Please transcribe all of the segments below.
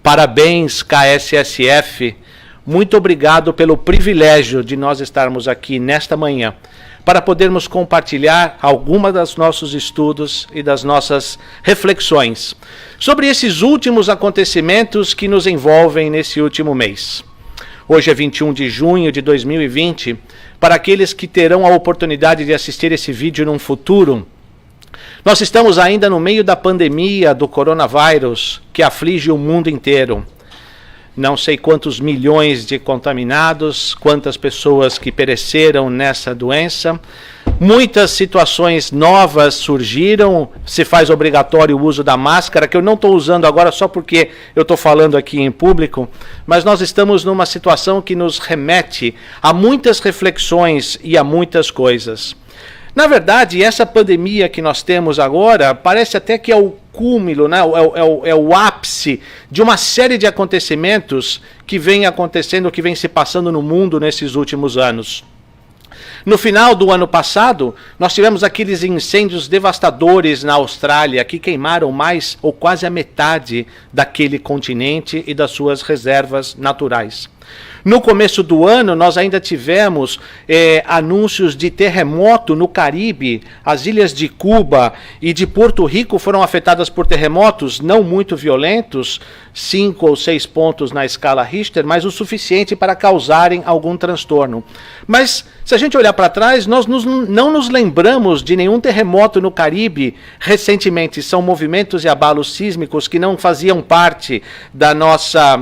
Parabéns, KSSF. Muito obrigado pelo privilégio de nós estarmos aqui nesta manhã para podermos compartilhar algumas dos nossos estudos e das nossas reflexões sobre esses últimos acontecimentos que nos envolvem nesse último mês. Hoje é 21 de junho de 2020. Para aqueles que terão a oportunidade de assistir esse vídeo num futuro, nós estamos ainda no meio da pandemia do coronavírus que aflige o mundo inteiro. Não sei quantos milhões de contaminados, quantas pessoas que pereceram nessa doença. Muitas situações novas surgiram, se faz obrigatório o uso da máscara, que eu não estou usando agora só porque eu estou falando aqui em público, mas nós estamos numa situação que nos remete a muitas reflexões e a muitas coisas. Na verdade, essa pandemia que nós temos agora parece até que é o cúmulo, né? É o ápice de uma série de acontecimentos que vem acontecendo, que vem se passando no mundo nesses últimos anos. No final do ano passado, nós tivemos aqueles incêndios devastadores na Austrália que queimaram mais ou quase a metade daquele continente e das suas reservas naturais. No começo do ano, nós ainda tivemos anúncios de terremoto no Caribe. As ilhas de Cuba e de Porto Rico foram afetadas por terremotos não muito violentos, 5 ou 6 pontos na escala Richter, mas o suficiente para causarem algum transtorno. Mas, se a gente olhar para trás, nós não nos lembramos de nenhum terremoto no Caribe recentemente. São movimentos e abalos sísmicos que não faziam parte da nossa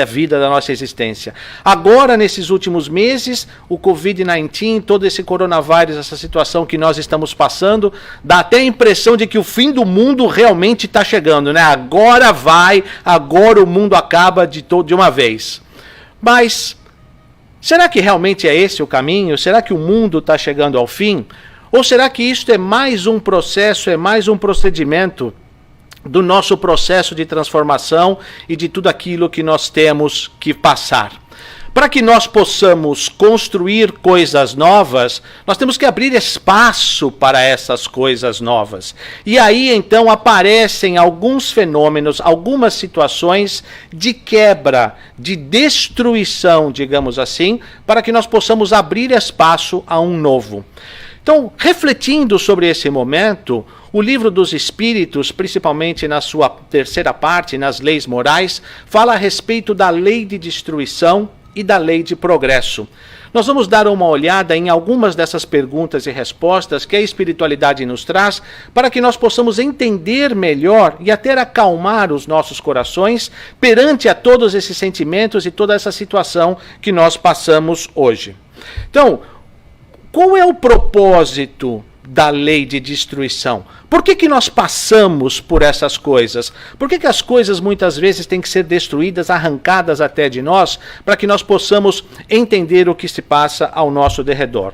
vida, da nossa existência. Agora, nesses últimos meses, o Covid-19, todo esse coronavírus, essa situação que nós estamos passando, dá até a impressão de que o fim do mundo realmente está chegando, né? Agora o mundo acaba de uma vez. Mas, será que realmente é esse o caminho? Será que o mundo está chegando ao fim? Ou será que isto é mais um processo, é mais um procedimento do nosso processo de transformação e de tudo aquilo que nós temos que passar? Para que nós possamos construir coisas novas, nós temos que abrir espaço para essas coisas novas. E aí, então, aparecem alguns fenômenos, algumas situações de quebra, de destruição, digamos assim, para que nós possamos abrir espaço a um novo. Então, refletindo sobre esse momento, o Livro dos Espíritos, principalmente na sua terceira parte, nas leis morais, fala a respeito da lei de destruição e da lei de progresso. Nós vamos dar uma olhada em algumas dessas perguntas e respostas que a espiritualidade nos traz para que nós possamos entender melhor e até acalmar os nossos corações perante a todos esses sentimentos e toda essa situação que nós passamos hoje. Então, qual é o propósito da lei de destruição? Por que nós passamos por essas coisas? Por que as coisas muitas vezes têm que ser destruídas, arrancadas até de nós, para que nós possamos entender o que se passa ao nosso derredor?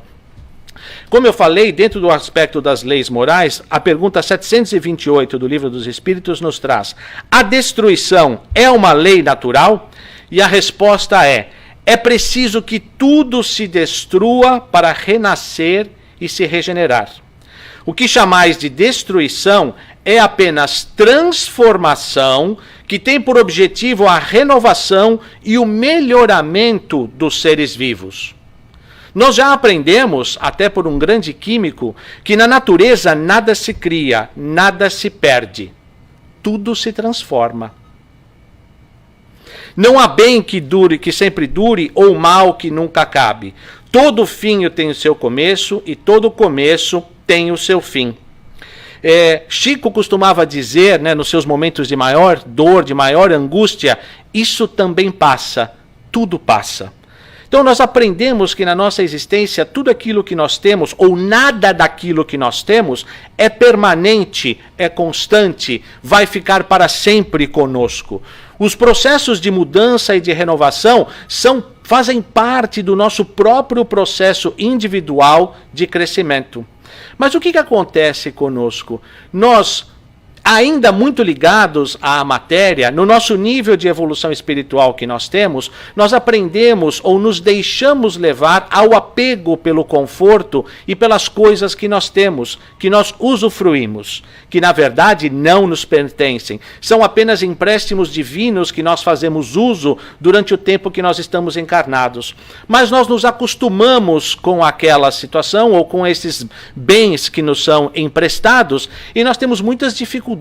Como eu falei, dentro do aspecto das leis morais, a pergunta 728 do Livro dos Espíritos nos traz: a destruição é uma lei natural? E a resposta é preciso que tudo se destrua para renascer e se regenerar. O que chamais de destruição é apenas transformação que tem por objetivo a renovação e o melhoramento dos seres vivos. Nós já aprendemos, até por um grande químico, que na natureza nada se cria, nada se perde. Tudo se transforma. Não há bem que dure, que sempre dure, ou mal que nunca acabe. Todo fim tem o seu começo e todo começo tem o seu fim. Chico costumava dizer, né, nos seus momentos de maior dor, de maior angústia, isso também passa, tudo passa. Então nós aprendemos que na nossa existência tudo aquilo que nós temos, ou nada daquilo que nós temos, é permanente, é constante, vai ficar para sempre conosco. Os processos de mudança e de renovação fazem parte do nosso próprio processo individual de crescimento. Mas o que acontece conosco? Nós ainda muito ligados à matéria, no nosso nível de evolução espiritual que nós temos, nós aprendemos ou nos deixamos levar ao apego pelo conforto e pelas coisas que nós temos, que nós usufruímos, que na verdade não nos pertencem. São apenas empréstimos divinos que nós fazemos uso durante o tempo que nós estamos encarnados. Mas nós nos acostumamos com aquela situação ou com esses bens que nos são emprestados e nós temos muitas dificuldades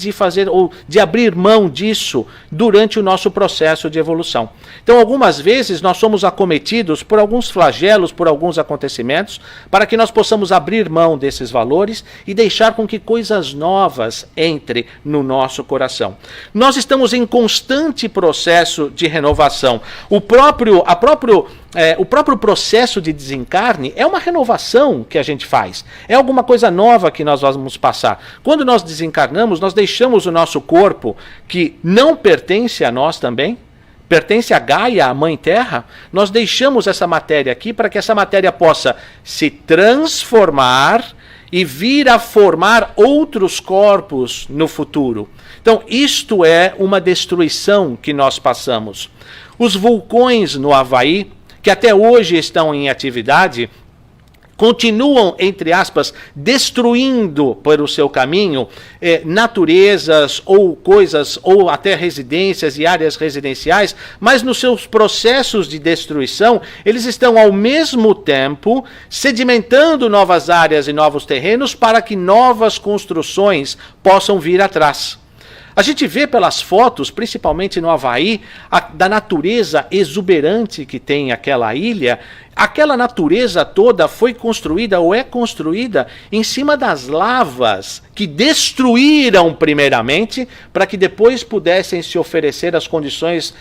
de fazer ou de abrir mão disso durante o nosso processo de evolução. Então, algumas vezes nós somos acometidos por alguns flagelos, por alguns acontecimentos, para que nós possamos abrir mão desses valores e deixar com que coisas novas entrem no nosso coração. Nós estamos em constante processo de renovação. O próprio processo de desencarne é uma renovação que a gente faz. É alguma coisa nova que nós vamos passar. Quando nós desencarnamos, nós deixamos o nosso corpo, que não pertence a nós também, pertence a Gaia, a Mãe Terra, nós deixamos essa matéria aqui para que essa matéria possa se transformar e vir a formar outros corpos no futuro. Então, isto é uma destruição que nós passamos. Os vulcões no Havaí, que até hoje estão em atividade, continuam, entre aspas, destruindo pelo seu caminho naturezas ou coisas, ou até residências e áreas residenciais, mas nos seus processos de destruição, eles estão ao mesmo tempo sedimentando novas áreas e novos terrenos para que novas construções possam vir atrás. A gente vê pelas fotos, principalmente no Havaí, da natureza exuberante que tem aquela ilha. Aquela natureza toda foi construída ou é construída em cima das lavas que destruíram primeiramente, para que depois pudessem se oferecer as condições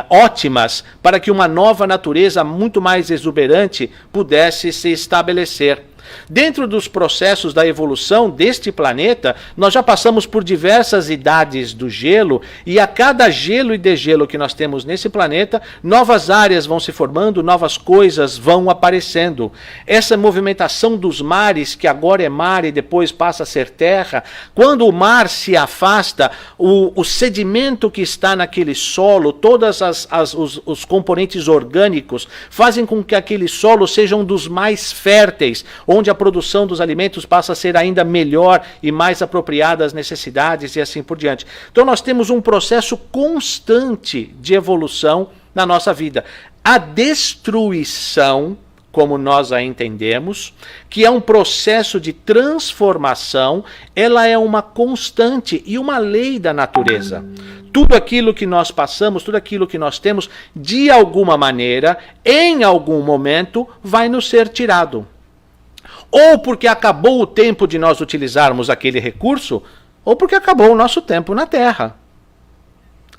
ótimas para que uma nova natureza muito mais exuberante pudesse se estabelecer. Dentro dos processos da evolução deste planeta, nós já passamos por diversas idades do gelo, e a cada gelo e degelo que nós temos nesse planeta, novas áreas vão se formando, novas coisas vão aparecendo. Essa movimentação dos mares, que agora é mar e depois passa a ser terra, quando o mar se afasta, o sedimento que está naquele solo, todos os componentes orgânicos, fazem com que aquele solo seja um dos mais férteis, onde a produção dos alimentos passa a ser ainda melhor e mais apropriada às necessidades e assim por diante. Então nós temos um processo constante de evolução na nossa vida. A destruição, como nós a entendemos, que é um processo de transformação, ela é uma constante e uma lei da natureza. Tudo aquilo que nós passamos, tudo aquilo que nós temos, de alguma maneira, em algum momento, vai nos ser tirado. Ou porque acabou o tempo de nós utilizarmos aquele recurso, ou porque acabou o nosso tempo na Terra.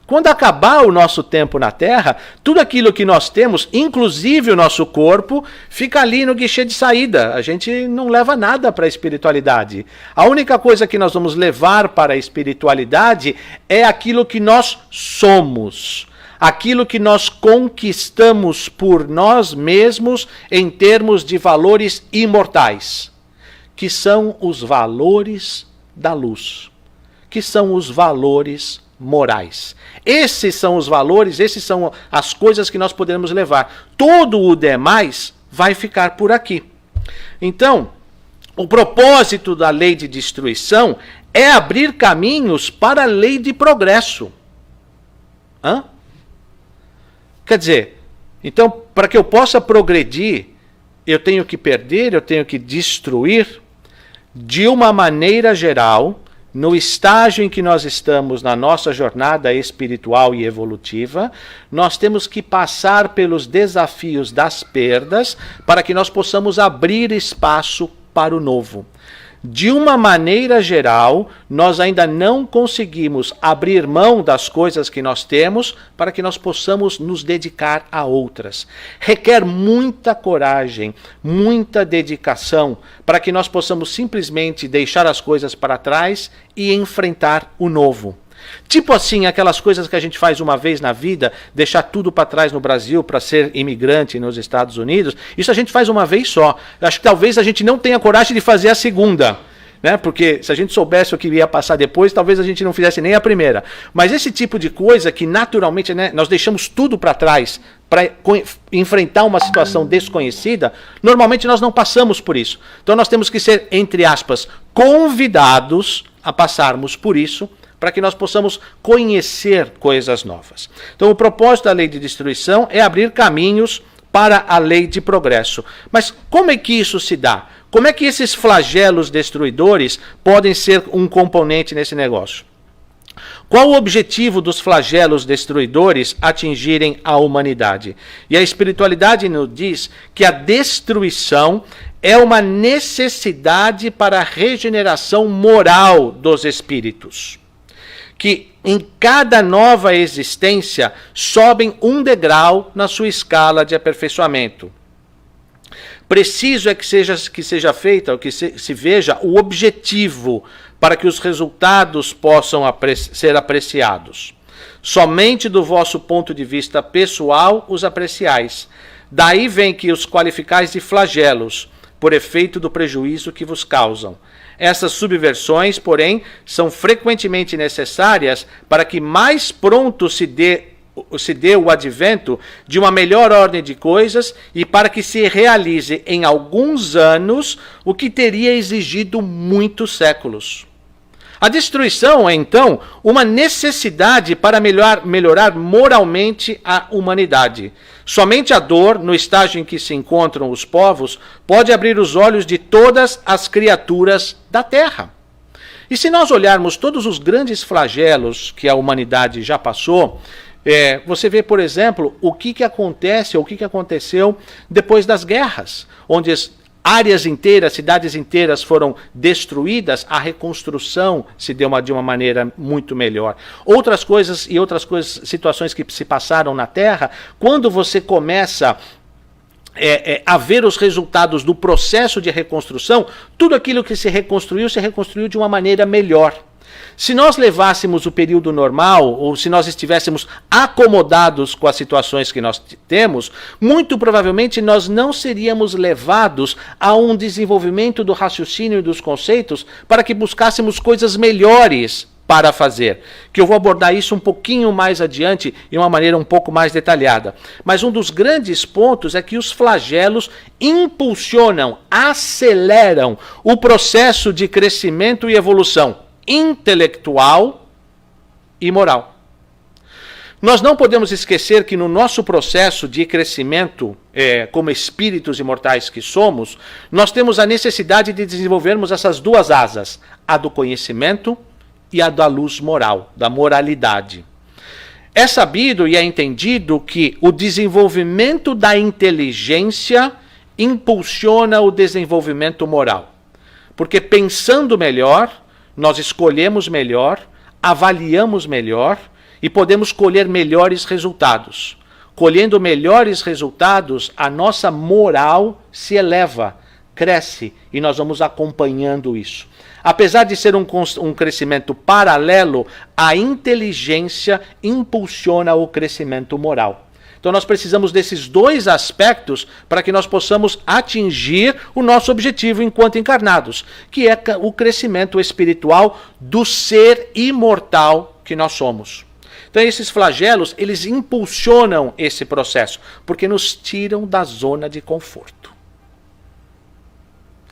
Quando acabar o nosso tempo na Terra, tudo aquilo que nós temos, inclusive o nosso corpo, fica ali no guichê de saída. A gente não leva nada para a espiritualidade. A única coisa que nós vamos levar para a espiritualidade é aquilo que nós somos. Aquilo que nós conquistamos por nós mesmos em termos de valores imortais, que são os valores da luz, que são os valores morais. Esses são os valores, esses são as coisas que nós podemos levar. Todo o demais vai ficar por aqui. Então, o propósito da lei de destruição é abrir caminhos para a lei de progresso. Quer dizer, então, para que eu possa progredir, eu tenho que perder, eu tenho que destruir. De uma maneira geral, no estágio em que nós estamos na nossa jornada espiritual e evolutiva, nós temos que passar pelos desafios das perdas para que nós possamos abrir espaço para o novo. De uma maneira geral, nós ainda não conseguimos abrir mão das coisas que nós temos para que nós possamos nos dedicar a outras. Requer muita coragem, muita dedicação para que nós possamos simplesmente deixar as coisas para trás e enfrentar o novo. Tipo assim, aquelas coisas que a gente faz uma vez na vida, deixar tudo para trás no Brasil para ser imigrante nos Estados Unidos, isso a gente faz uma vez só. Acho que talvez a gente não tenha coragem de fazer a segunda. né? Porque se a gente soubesse o que ia passar depois, talvez a gente não fizesse nem a primeira. Mas esse tipo de coisa que naturalmente, né, nós deixamos tudo para trás para enfrentar uma situação desconhecida, normalmente nós não passamos por isso. Então nós temos que ser, entre aspas, convidados a passarmos por isso, para que nós possamos conhecer coisas novas. Então o propósito da lei de destruição é abrir caminhos para a lei de progresso. Mas como é que isso se dá? Como é que esses flagelos destruidores podem ser um componente nesse negócio? Qual o objetivo dos flagelos destruidores atingirem a humanidade? E a espiritualidade nos diz que a destruição é uma necessidade para a regeneração moral dos espíritos, que em cada nova existência sobem um degrau na sua escala de aperfeiçoamento. Preciso é que seja feita, ou que se veja o objetivo para que os resultados possam ser apreciados. Somente do vosso ponto de vista pessoal os apreciais. Daí vem que os qualificais de flagelos, por efeito do prejuízo que vos causam. Essas subversões, porém, são frequentemente necessárias para que mais pronto se dê o advento de uma melhor ordem de coisas e para que se realize em alguns anos o que teria exigido muitos séculos. A destruição é, então, uma necessidade para melhorar moralmente a humanidade. Somente a dor, no estágio em que se encontram os povos, pode abrir os olhos de todas as criaturas da Terra. E se nós olharmos todos os grandes flagelos que a humanidade já passou, você vê, por exemplo, o que acontece, ou o que aconteceu depois das guerras, onde áreas inteiras, cidades inteiras foram destruídas, a reconstrução se deu de uma maneira muito melhor. Outras coisas, situações que se passaram na Terra, quando você começa a ver os resultados do processo de reconstrução, tudo aquilo que se reconstruiu de uma maneira melhor. Se nós levássemos o período normal, ou se nós estivéssemos acomodados com as situações que nós temos, muito provavelmente nós não seríamos levados a um desenvolvimento do raciocínio e dos conceitos para que buscássemos coisas melhores para fazer. Que eu vou abordar isso um pouquinho mais adiante, de uma maneira um pouco mais detalhada. Mas um dos grandes pontos é que os flagelos impulsionam, aceleram o processo de crescimento e evolução intelectual e moral. Nós não podemos esquecer que no nosso processo de crescimento, como espíritos imortais que somos, nós temos a necessidade de desenvolvermos essas duas asas, a do conhecimento e a da luz moral, da moralidade. É sabido e é entendido que o desenvolvimento da inteligência impulsiona o desenvolvimento moral. Porque pensando melhor, nós escolhemos melhor, avaliamos melhor e podemos colher melhores resultados. Colhendo melhores resultados, a nossa moral se eleva, cresce e nós vamos acompanhando isso. Apesar de ser um crescimento paralelo, a inteligência impulsiona o crescimento moral. Então nós precisamos desses dois aspectos para que nós possamos atingir o nosso objetivo enquanto encarnados, que é o crescimento espiritual do ser imortal que nós somos. Então esses flagelos, eles impulsionam esse processo, porque nos tiram da zona de conforto.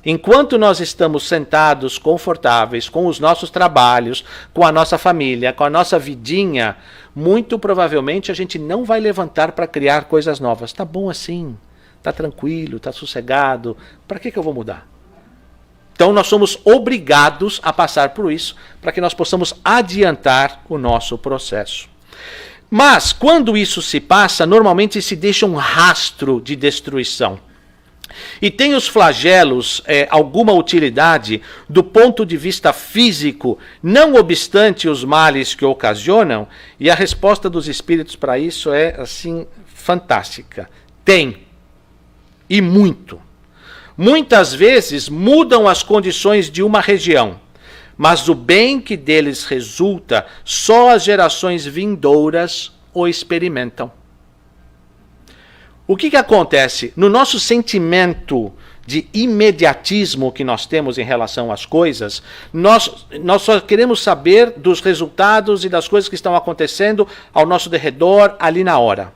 Enquanto nós estamos sentados, confortáveis, com os nossos trabalhos, com a nossa família, com a nossa vidinha, muito provavelmente a gente não vai levantar para criar coisas novas. Tá bom assim, tá tranquilo, tá sossegado, para que eu vou mudar? Então nós somos obrigados a passar por isso, para que nós possamos adiantar o nosso processo. Mas, quando isso se passa, normalmente se deixa um rastro de destruição. E tem os flagelos alguma utilidade do ponto de vista físico, não obstante os males que ocasionam? E a resposta dos espíritos para isso é, assim, fantástica. Tem. E muito. Muitas vezes mudam as condições de uma região, mas o bem que deles resulta, só as gerações vindouras o experimentam. O que acontece? No nosso sentimento de imediatismo que nós temos em relação às coisas, nós só queremos saber dos resultados e das coisas que estão acontecendo ao nosso derredor, ali na hora.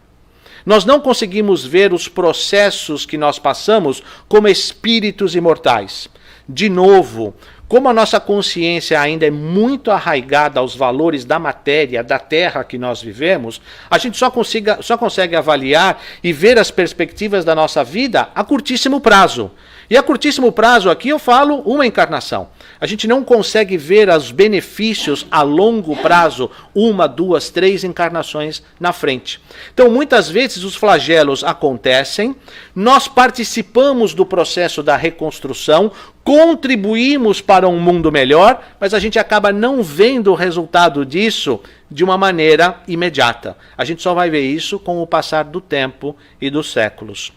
Nós não conseguimos ver os processos que nós passamos como espíritos imortais. De novo, como a nossa consciência ainda é muito arraigada aos valores da matéria, da terra que nós vivemos, a gente só consegue avaliar e ver as perspectivas da nossa vida a curtíssimo prazo. E a curtíssimo prazo aqui eu falo uma encarnação. A gente não consegue ver os benefícios a longo prazo, 1, 2, 3 encarnações na frente. Então, muitas vezes os flagelos acontecem, nós participamos do processo da reconstrução, contribuímos para um mundo melhor, mas a gente acaba não vendo o resultado disso de uma maneira imediata. A gente só vai ver isso com o passar do tempo e dos séculos.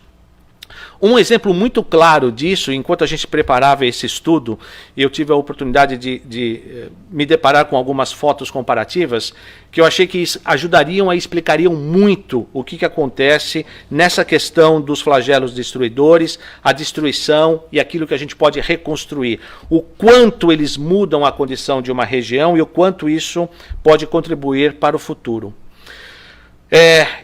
Um exemplo muito claro disso, enquanto a gente preparava esse estudo, eu tive a oportunidade de me deparar com algumas fotos comparativas, que eu achei que ajudariam e explicariam muito o que acontece nessa questão dos flagelos destruidores, a destruição e aquilo que a gente pode reconstruir. O quanto eles mudam a condição de uma região e o quanto isso pode contribuir para o futuro.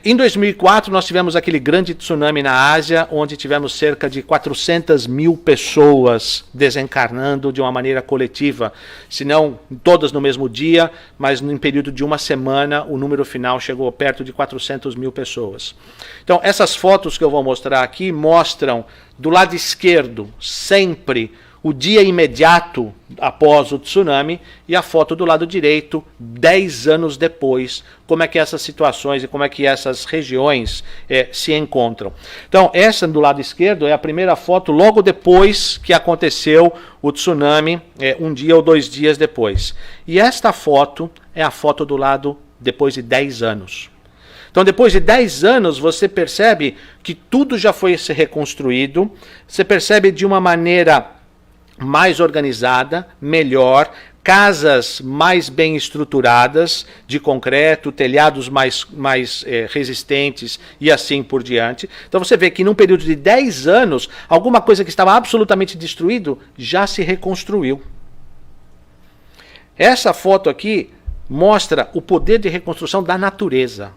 Em 2004 nós tivemos aquele grande tsunami na Ásia, onde tivemos cerca de 400 mil pessoas desencarnando de uma maneira coletiva, se não todas no mesmo dia, mas em período de uma semana o número final chegou perto de 400 mil pessoas. Então essas fotos que eu vou mostrar aqui mostram do lado esquerdo sempre o dia imediato após o tsunami e a foto do lado direito, 10 anos depois, como é que essas situações e como é que essas regiões se encontram. Então, essa do lado esquerdo é a primeira foto logo depois que aconteceu o tsunami, um dia ou 2 dias depois. E esta foto é a foto do lado depois de 10 anos. Então, depois de 10 anos, você percebe que tudo já foi reconstruído, você percebe de uma maneira mais organizada, melhor, casas mais bem estruturadas, de concreto, telhados mais resistentes e assim por diante. Então você vê que num período de 10 anos, alguma coisa que estava absolutamente destruído já se reconstruiu. Essa foto aqui mostra o poder de reconstrução da natureza.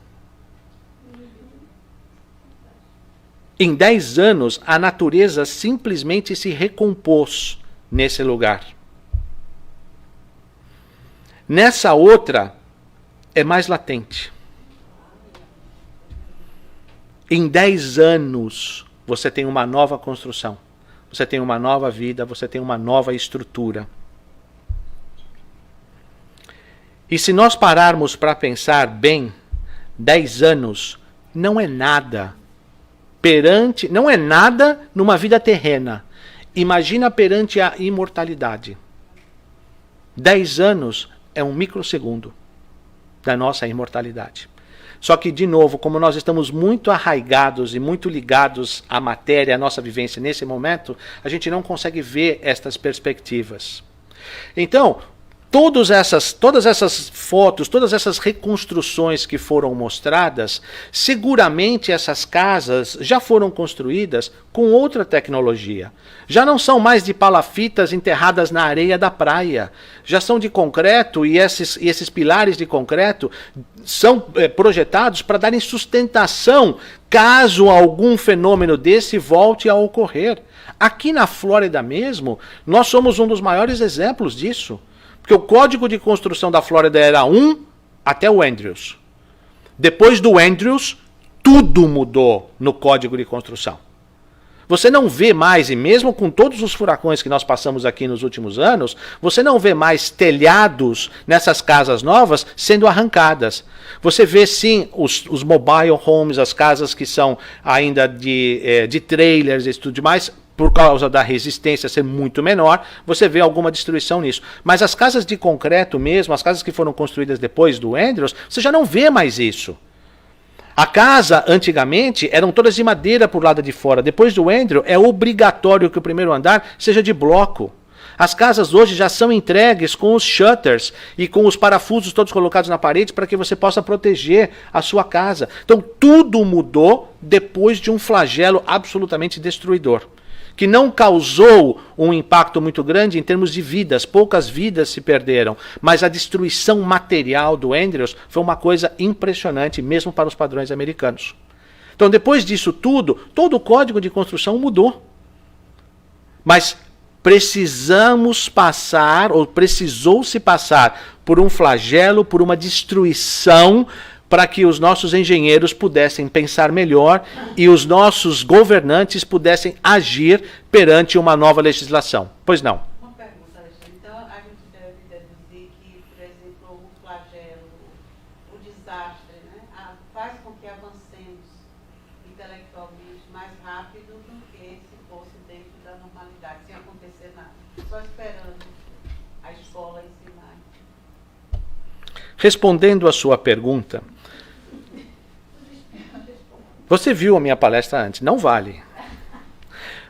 Em 10 anos, a natureza simplesmente se recompôs nesse lugar. Nessa outra, é mais latente. Em 10 anos, você tem uma nova construção. Você tem uma nova vida, você tem uma nova estrutura. E se nós pararmos para pensar bem, 10 anos não é nada não é nada numa vida terrena. Imagina perante a imortalidade. 10 anos é um microsegundo da nossa imortalidade. Só que, de novo, como nós estamos muito arraigados e muito ligados à matéria, à nossa vivência nesse momento, a gente não consegue ver estas perspectivas. Então, todas essas fotos, todas essas reconstruções que foram mostradas, seguramente essas casas já foram construídas com outra tecnologia. Já não são mais de palafitas enterradas na areia da praia. Já são de concreto e esses pilares de concreto são projetados para darem sustentação caso algum fenômeno desse volte a ocorrer. Aqui na Flórida mesmo, nós somos um dos maiores exemplos disso. Porque o código de construção da Flórida era 1 até o Andrews. Depois do Andrews, tudo mudou no código de construção. Você não vê mais, e mesmo com todos os furacões que nós passamos aqui nos últimos anos, você não vê mais telhados nessas casas novas sendo arrancadas. Você vê sim os mobile homes, as casas que são ainda de trailers e tudo mais, por causa da resistência ser muito menor, você vê alguma destruição nisso. Mas as casas de concreto mesmo, as casas que foram construídas depois do Andrews, você já não vê mais isso. A casa, antigamente, eram todas de madeira por lado de fora. Depois do Andrews, é obrigatório que o primeiro andar seja de bloco. As casas hoje já são entregues com os shutters e com os parafusos todos colocados na parede para que você possa proteger a sua casa. Então, tudo mudou depois de um flagelo absolutamente destruidor, que não causou um impacto muito grande em termos de vidas, poucas vidas se perderam, mas a destruição material do Andrews foi uma coisa impressionante, mesmo para os padrões americanos. Então, depois disso tudo, todo o código de construção mudou. Mas precisamos passar, ou precisou-se passar, por um flagelo, por uma destruição, para que os nossos engenheiros pudessem pensar melhor e os nossos governantes pudessem agir perante uma nova legislação. Pois não? Uma pergunta, Alexandre. Então, a gente deve deduzir que, por exemplo, o flagelo, o desastre, né, faz com que avancemos intelectualmente mais rápido do que se fosse dentro da normalidade, sem acontecer nada. Só esperando a escola ensinar. Respondendo a sua pergunta, você viu a minha palestra antes, não vale.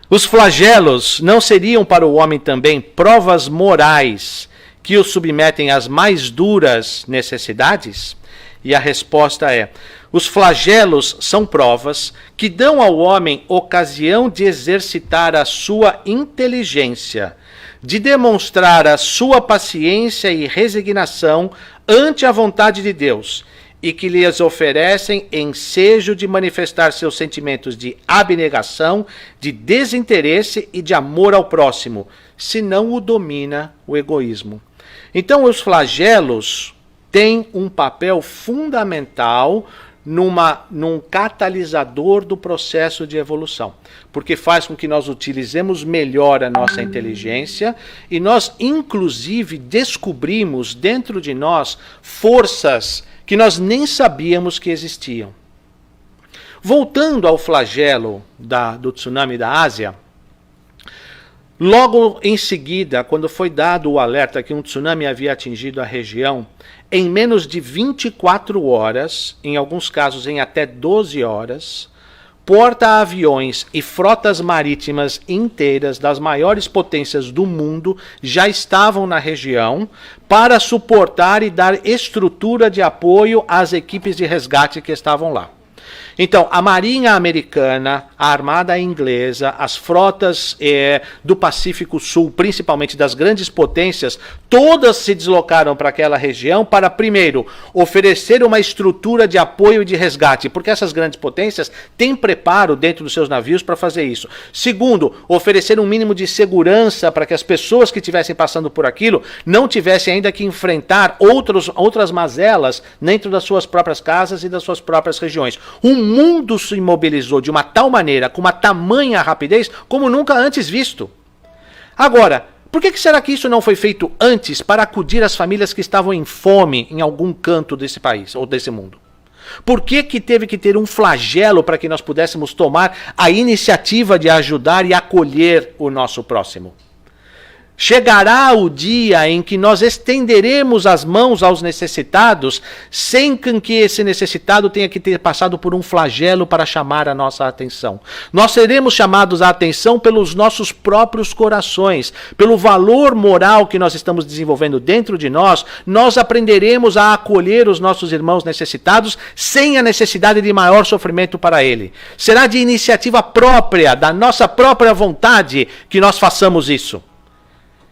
Os flagelos não seriam para o homem também provas morais que o submetem às mais duras necessidades? E a resposta é: os flagelos são provas que dão ao homem ocasião de exercitar a sua inteligência, de demonstrar a sua paciência e resignação ante a vontade de Deus, e que lhes oferecem ensejo de manifestar seus sentimentos de abnegação, de desinteresse e de amor ao próximo, se não o domina o egoísmo. Então, os flagelos têm um papel fundamental num catalisador do processo de evolução, porque faz com que nós utilizemos melhor a nossa inteligência e nós, inclusive, descobrimos dentro de nós forças que nós nem sabíamos que existiam. Voltando ao flagelo do tsunami da Ásia, logo em seguida, quando foi dado o alerta que um tsunami havia atingido a região, em menos de 24 horas, em alguns casos em até 12 horas, porta-aviões e frotas marítimas inteiras das maiores potências do mundo já estavam na região para suportar e dar estrutura de apoio às equipes de resgate que estavam lá. Então, a Marinha Americana, a Armada Inglesa, as frotas do Pacífico Sul, principalmente das grandes potências, todas se deslocaram para aquela região para, primeiro, oferecer uma estrutura de apoio e de resgate, porque essas grandes potências têm preparo dentro dos seus navios para fazer isso. Segundo, oferecer um mínimo de segurança para que as pessoas que estivessem passando por aquilo não tivessem ainda que enfrentar outras mazelas dentro das suas próprias casas e das suas próprias regiões. O mundo se imobilizou de uma tal maneira, com uma tamanha rapidez, como nunca antes visto. Agora, por que será que isso não foi feito antes para acudir as famílias que estavam em fome em algum canto desse país ou desse mundo? Por que teve que ter um flagelo para que nós pudéssemos tomar a iniciativa de ajudar e acolher o nosso próximo? Chegará o dia em que nós estenderemos as mãos aos necessitados sem que esse necessitado tenha que ter passado por um flagelo para chamar a nossa atenção. Nós seremos chamados a atenção pelos nossos próprios corações, pelo valor moral que nós estamos desenvolvendo dentro de nós. Nós aprenderemos a acolher os nossos irmãos necessitados sem a necessidade de maior sofrimento para ele. Será de iniciativa própria, da nossa própria vontade, que nós façamos isso.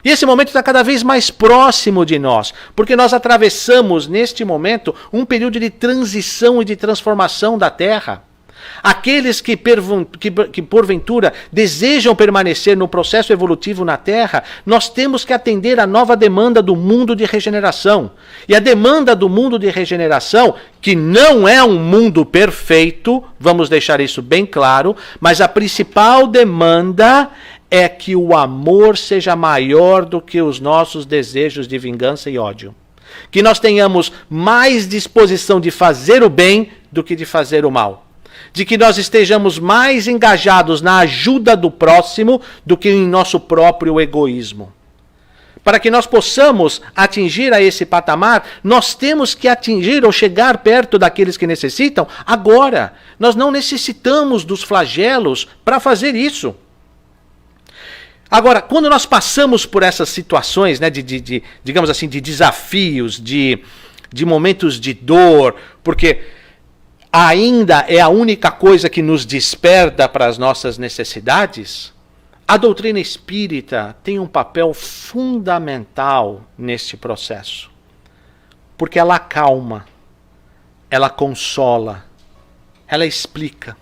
E esse momento está cada vez mais próximo de nós, porque nós atravessamos, neste momento, um período de transição e de transformação da Terra. Aqueles que porventura desejam permanecer no processo evolutivo na Terra, nós temos que atender à nova demanda do mundo de regeneração. E a demanda do mundo de regeneração, que não é um mundo perfeito, vamos deixar isso bem claro, mas a principal demanda é que o amor seja maior do que os nossos desejos de vingança e ódio. Que nós tenhamos mais disposição de fazer o bem do que de fazer o mal. De que nós estejamos mais engajados na ajuda do próximo do que em nosso próprio egoísmo. Para que nós possamos atingir a esse patamar, nós temos que atingir ou chegar perto daqueles que necessitam agora. Nós não necessitamos dos flagelos para fazer isso. Agora, quando nós passamos por essas situações, né, digamos assim, de desafios, de momentos de dor, porque ainda é a única coisa que nos desperta para as nossas necessidades, A doutrina espírita tem um papel fundamental neste processo, porque ela acalma, ela consola, ela explica.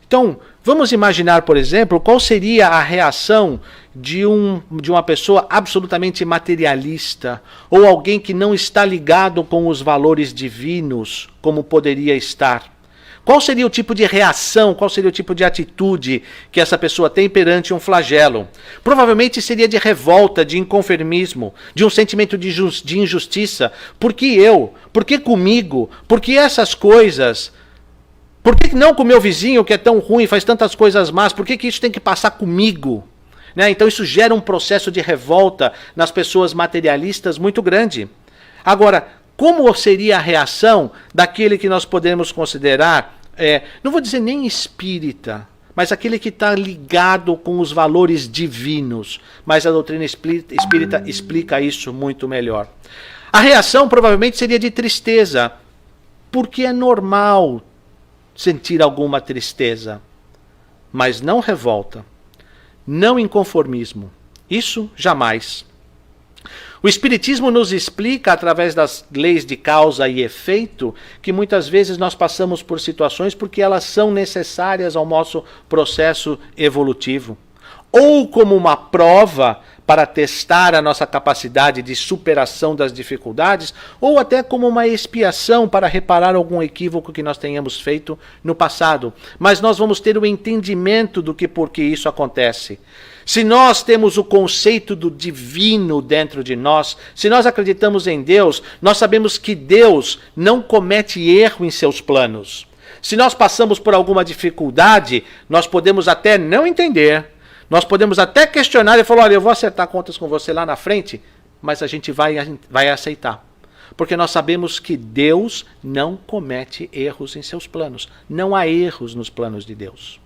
Então, vamos imaginar, por exemplo, qual seria a reação de uma pessoa absolutamente materialista, ou alguém que não está ligado com os valores divinos, como poderia estar. Qual seria o tipo de reação, qual seria o tipo de atitude que essa pessoa tem perante um flagelo? Provavelmente seria de revolta, de inconformismo, de um sentimento de injustiça. Por que eu? Por que comigo? Por que essas coisas? Por que não com o meu vizinho que é tão ruim, faz tantas coisas más? Por que isso tem que passar comigo? Né? Então isso gera um processo de revolta nas pessoas materialistas muito grande. Agora, como seria a reação daquele que nós podemos considerar, não vou dizer nem espírita, mas aquele que está ligado com os valores divinos? Mas a doutrina espírita explica isso muito melhor. A reação provavelmente seria de tristeza, porque é normal sentir alguma tristeza, mas não revolta, não inconformismo. Isso jamais. O Espiritismo nos explica, através das leis de causa e efeito, que muitas vezes nós passamos por situações porque elas são necessárias ao nosso processo evolutivo. Ou como uma prova para testar a nossa capacidade de superação das dificuldades, ou até como uma expiação para reparar algum equívoco que nós tenhamos feito no passado. Mas nós vamos ter o entendimento do por que isso acontece. Se nós temos o conceito do divino dentro de nós, se nós acreditamos em Deus, nós sabemos que Deus não comete erro em seus planos. Se nós passamos por alguma dificuldade, nós podemos até não entender, nós podemos até questionar e falar, olha, eu vou acertar contas com você lá na frente, mas a gente vai aceitar. Porque nós sabemos que Deus não comete erros em seus planos. Não há erros nos planos de Deus.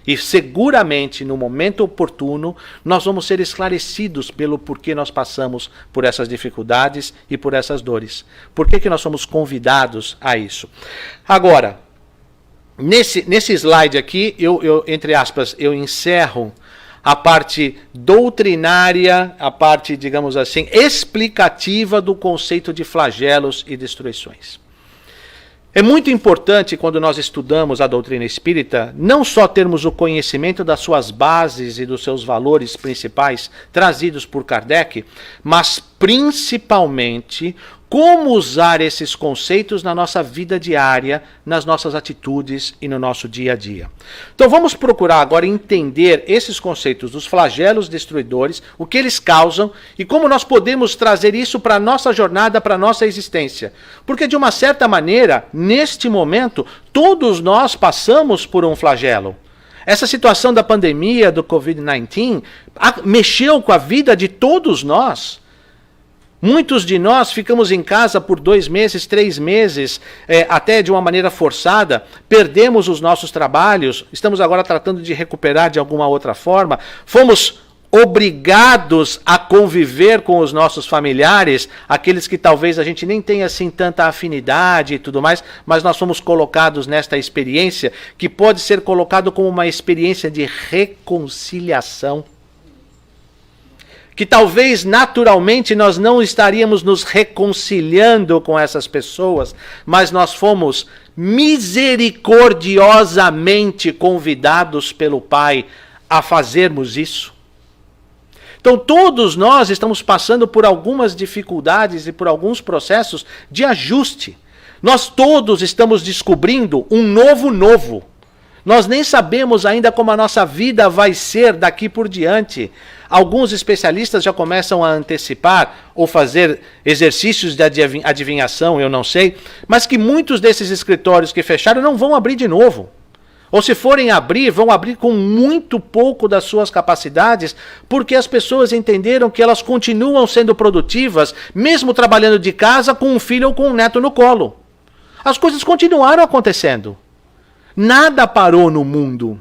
E seguramente, no momento oportuno, nós vamos ser esclarecidos pelo porquê nós passamos por essas dificuldades e por essas dores. Por que nós somos convidados a isso? Agora, nesse slide aqui, entre aspas, eu encerro a parte doutrinária, a parte, digamos assim, explicativa do conceito de flagelos e destruições. É muito importante, quando nós estudamos a doutrina espírita, não só termos o conhecimento das suas bases e dos seus valores principais trazidos por Kardec, mas principalmente como usar esses conceitos na nossa vida diária, nas nossas atitudes e no nosso dia a dia. Então vamos procurar agora entender esses conceitos dos flagelos destruidores, o que eles causam e como nós podemos trazer isso para a nossa jornada, para a nossa existência. Porque de uma certa maneira, neste momento, todos nós passamos por um flagelo. Essa situação da pandemia, do Covid-19, mexeu com a vida de todos nós. Muitos de nós ficamos em casa por 2 meses, 3 meses, até de uma maneira forçada, perdemos os nossos trabalhos, estamos agora tratando de recuperar de alguma outra forma, fomos obrigados a conviver com os nossos familiares, aqueles que talvez a gente nem tenha assim tanta afinidade e tudo mais, mas nós fomos colocados nesta experiência, que pode ser colocado como uma experiência de reconciliação. Que talvez naturalmente nós não estaríamos nos reconciliando com essas pessoas, mas nós fomos misericordiosamente convidados pelo Pai a fazermos isso. Então todos nós estamos passando por algumas dificuldades e por alguns processos de ajuste. Nós todos estamos descobrindo um novo. Nós nem sabemos ainda como a nossa vida vai ser daqui por diante. Alguns especialistas já começam a antecipar ou fazer exercícios de adivinhação, eu não sei, mas que muitos desses escritórios que fecharam não vão abrir de novo. Ou se forem abrir, vão abrir com muito pouco das suas capacidades, porque as pessoas entenderam que elas continuam sendo produtivas, mesmo trabalhando de casa com um filho ou com um neto no colo. As coisas continuaram acontecendo. Nada parou no mundo.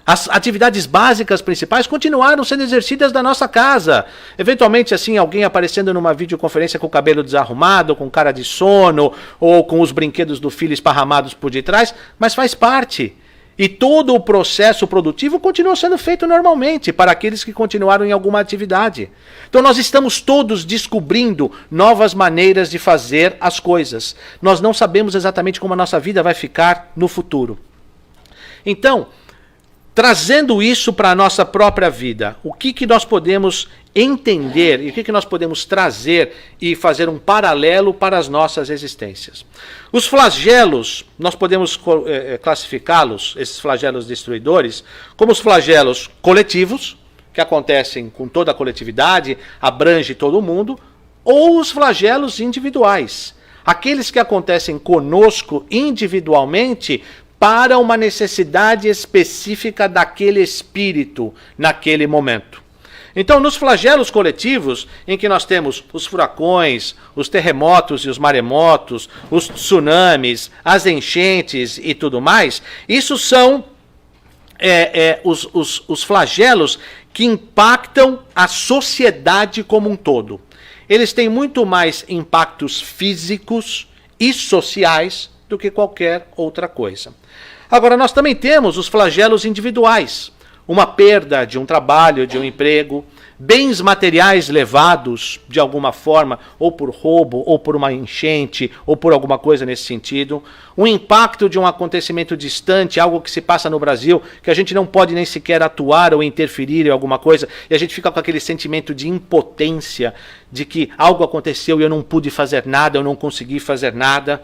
As atividades básicas principais continuaram sendo exercidas da nossa casa. Eventualmente, assim, alguém aparecendo numa videoconferência com o cabelo desarrumado, com cara de sono, ou com os brinquedos do filho esparramados por detrás, mas faz parte. E todo o processo produtivo continua sendo feito normalmente para aqueles que continuaram em alguma atividade. Então nós estamos todos descobrindo novas maneiras de fazer as coisas. Nós não sabemos exatamente como a nossa vida vai ficar no futuro. Então, trazendo isso para a nossa própria vida, o que nós podemos entender e o que nós podemos trazer e fazer um paralelo para as nossas existências? Os flagelos, nós podemos classificá-los, esses flagelos destruidores, como os flagelos coletivos, que acontecem com toda a coletividade, abrange todo mundo, ou os flagelos individuais, aqueles que acontecem conosco individualmente, para uma necessidade específica daquele espírito naquele momento. Então, nos flagelos coletivos, em que nós temos os furacões, os terremotos e os maremotos, os tsunamis, as enchentes e tudo mais, isso são os flagelos que impactam a sociedade como um todo. Eles têm muito mais impactos físicos e sociais do que qualquer outra coisa. Agora, nós também temos os flagelos individuais. Uma perda de um trabalho, de um emprego, bens materiais levados de alguma forma, ou por roubo, ou por uma enchente, ou por alguma coisa nesse sentido. Um impacto de um acontecimento distante, algo que se passa no Brasil, que a gente não pode nem sequer atuar ou interferir em alguma coisa, e a gente fica com aquele sentimento de impotência, de que algo aconteceu e eu não pude fazer nada, eu não consegui fazer nada.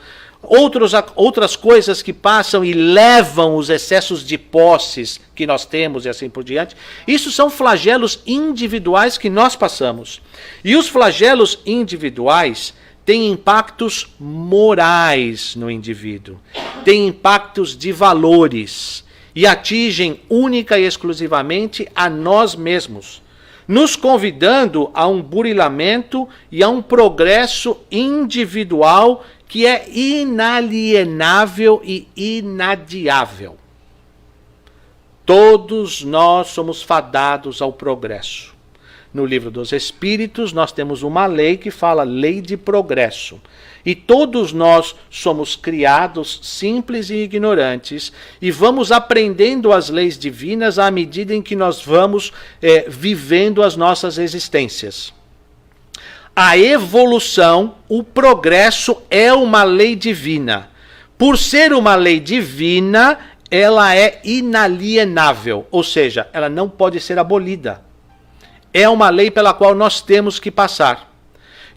Outras coisas que passam e levam os excessos de posses que nós temos e assim por diante. Isso são flagelos individuais que nós passamos. E os flagelos individuais têm impactos morais no indivíduo, têm impactos de valores e atingem única e exclusivamente a nós mesmos, nos convidando a um burilamento e a um progresso individual que é inalienável e inadiável. Todos nós somos fadados ao progresso. No livro dos Espíritos, nós temos uma lei que fala lei de progresso. E todos nós somos criados simples e ignorantes e vamos aprendendo as leis divinas à medida em que nós vamos vivendo as nossas existências. A evolução, o progresso é uma lei divina. Por ser uma lei divina, ela é inalienável, ou seja, ela não pode ser abolida. É uma lei pela qual nós temos que passar.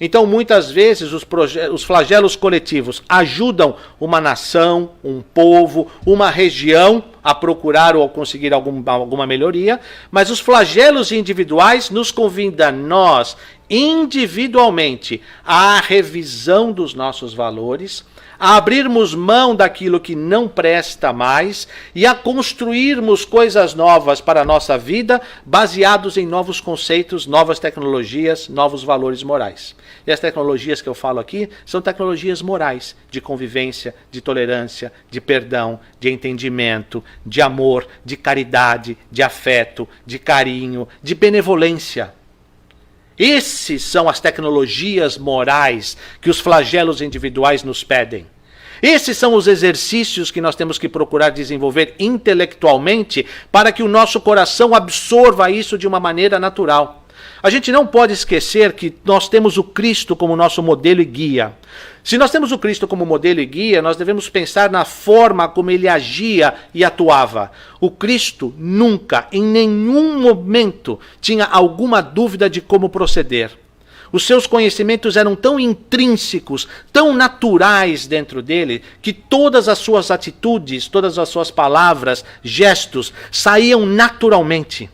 Então, muitas vezes, os flagelos coletivos ajudam uma nação, um povo, uma região a procurar ou a conseguir alguma melhoria, mas os flagelos individuais nos convidam nós, individualmente, à revisão dos nossos valores, a abrirmos mão daquilo que não presta mais e a construirmos coisas novas para a nossa vida, baseados em novos conceitos, novas tecnologias, novos valores morais. E as tecnologias que eu falo aqui são tecnologias morais, de convivência, de tolerância, de perdão, de entendimento, de amor, de caridade, de afeto, de carinho, de benevolência. Esses são as tecnologias morais que os flagelos individuais nos pedem. Esses são os exercícios que nós temos que procurar desenvolver intelectualmente para que o nosso coração absorva isso de uma maneira natural. A gente não pode esquecer que nós temos o Cristo como nosso modelo e guia. Se nós temos o Cristo como modelo e guia, nós devemos pensar na forma como ele agia e atuava. O Cristo nunca, em nenhum momento, tinha alguma dúvida de como proceder. Os seus conhecimentos eram tão intrínsecos, tão naturais dentro dele, que todas as suas atitudes, todas as suas palavras, gestos, saíam naturalmente.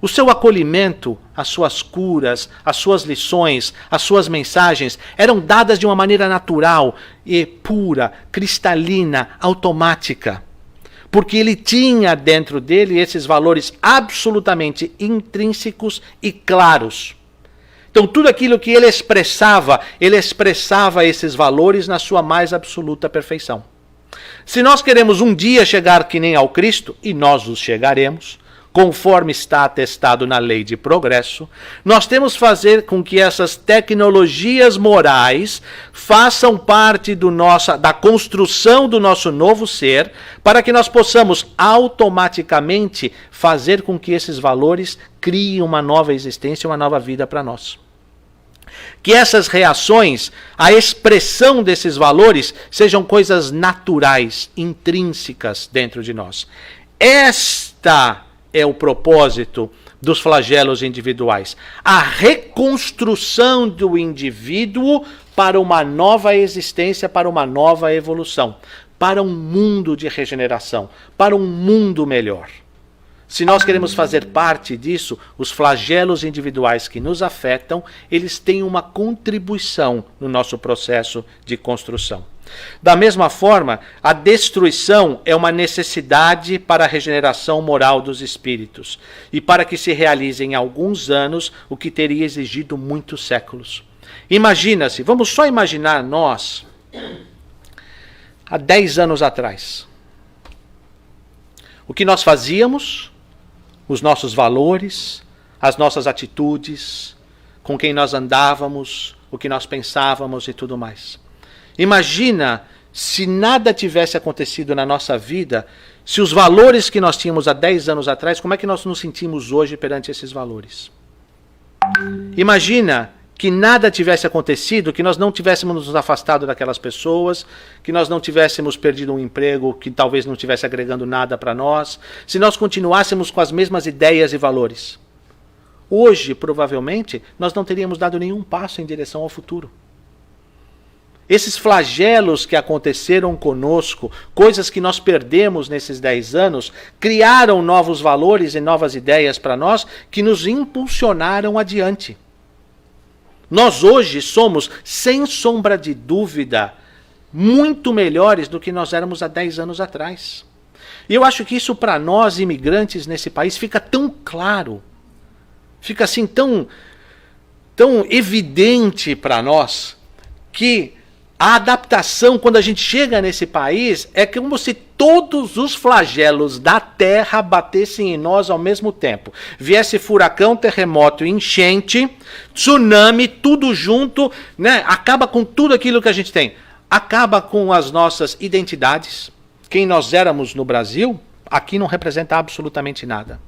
O seu acolhimento, as suas curas, as suas lições, as suas mensagens eram dadas de uma maneira natural e pura, cristalina, automática. Porque ele tinha dentro dele esses valores absolutamente intrínsecos e claros. Então tudo aquilo que ele expressava esses valores na sua mais absoluta perfeição. Se nós queremos um dia chegar que nem ao Cristo, e nós os chegaremos, conforme está atestado na lei de progresso, nós temos que fazer com que essas tecnologias morais façam parte da construção do nosso novo ser, para que nós possamos automaticamente fazer com que esses valores criem uma nova existência, uma nova vida para nós. Que essas reações, a expressão desses valores, sejam coisas naturais, intrínsecas dentro de nós. Esta é o propósito dos flagelos individuais. A reconstrução do indivíduo para uma nova existência, para uma nova evolução, para um mundo de regeneração, para um mundo melhor. Se nós queremos fazer parte disso, os flagelos individuais que nos afetam, eles têm uma contribuição no nosso processo de construção. Da mesma forma, a destruição é uma necessidade para a regeneração moral dos espíritos e para que se realize em alguns anos o que teria exigido muitos séculos. Imagina-se, vamos só imaginar nós, há 10 anos atrás, o que nós fazíamos, os nossos valores, as nossas atitudes, com quem nós andávamos, o que nós pensávamos e tudo mais. Imagina se nada tivesse acontecido na nossa vida, se os valores que nós tínhamos há 10 anos atrás, como é que nós nos sentimos hoje perante esses valores? Imagina que nada tivesse acontecido, que nós não tivéssemos nos afastado daquelas pessoas, que nós não tivéssemos perdido um emprego que talvez não estivesse agregando nada para nós, se nós continuássemos com as mesmas ideias e valores. Hoje, provavelmente, nós não teríamos dado nenhum passo em direção ao futuro. Esses flagelos que aconteceram conosco, coisas que nós perdemos nesses 10 anos, criaram novos valores e novas ideias para nós que nos impulsionaram adiante. Nós hoje somos, sem sombra de dúvida, muito melhores do que nós éramos há 10 anos atrás. E eu acho que isso para nós, imigrantes nesse país, fica tão claro, fica assim tão evidente para nós, que a adaptação, quando a gente chega nesse país, é como se todos os flagelos da terra batessem em nós ao mesmo tempo. Viesse furacão, terremoto, enchente, tsunami, tudo junto, né? Acaba com tudo aquilo que a gente tem. Acaba com as nossas identidades. Quem nós éramos no Brasil, aqui não representa absolutamente nada.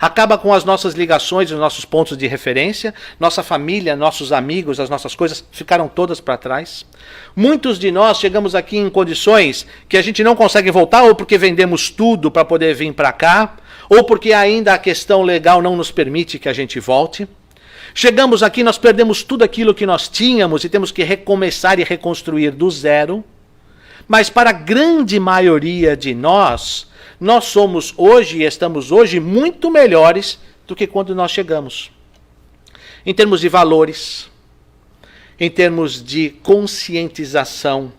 Acaba com as nossas ligações, os nossos pontos de referência, nossa família, nossos amigos, as nossas coisas ficaram todas para trás. Muitos de nós chegamos aqui em condições que a gente não consegue voltar, ou porque vendemos tudo para poder vir para cá, ou porque ainda a questão legal não nos permite que a gente volte. Chegamos aqui, nós perdemos tudo aquilo que nós tínhamos e temos que recomeçar e reconstruir do zero. Mas para a grande maioria de nós somos hoje e estamos hoje muito melhores do que quando nós chegamos. Em termos de valores, em termos de conscientização,